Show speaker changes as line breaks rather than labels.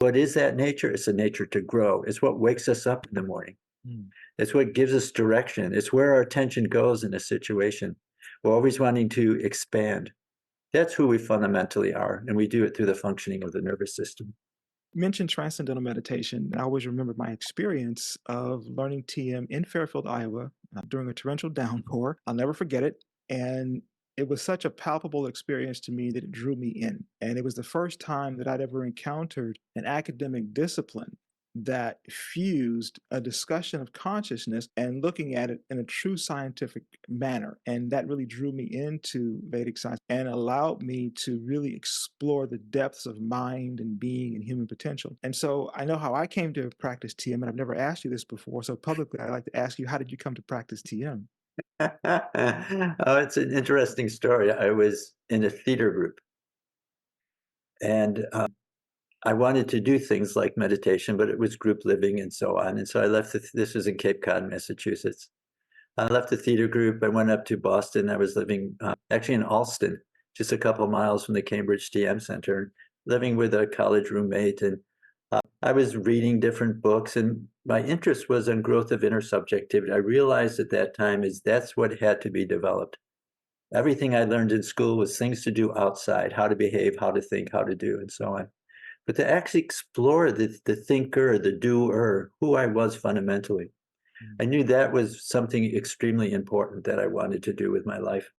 What is that nature? It's a nature to grow. It's what wakes us up in the morning.
Mm.
It's what gives us direction. It's where our attention goes in a situation. We're always wanting to expand. That's who we fundamentally are, and we do it through the functioning of the nervous system.
You mentioned transcendental meditation. I always remember my experience of learning TM in Fairfield, Iowa, during a torrential downpour. I'll never forget it. And it was such a palpable experience to me that it drew me in. And it was the first time that I'd ever encountered an academic discipline that fused a discussion of consciousness and looking at it in a true scientific manner. And that really drew me into Vedic science and allowed me to really explore the depths of mind and being and human potential. And so I know how I came to practice TM, and I've never asked you this before. So publicly, I'd like to ask you, how did you come to practice TM?
Oh, it's an interesting story. I was in a theater group, and I wanted to do things like meditation, but it was group living and so on. And so I left. This was in Cape Cod, Massachusetts. I left the theater group. I went up to Boston. I was living actually in Allston, just a couple of miles from the Cambridge TM Center, living with a college roommate. And I was reading different books, and my interest was in growth of inner subjectivity. I realized at that time is that's what had to be developed. Everything I learned in school was things to do outside, how to behave, how to think, how to do, and so on. But to actually explore the thinker, the doer, who I was fundamentally, I
Mm.
knew that was something extremely important that I wanted to do with my life.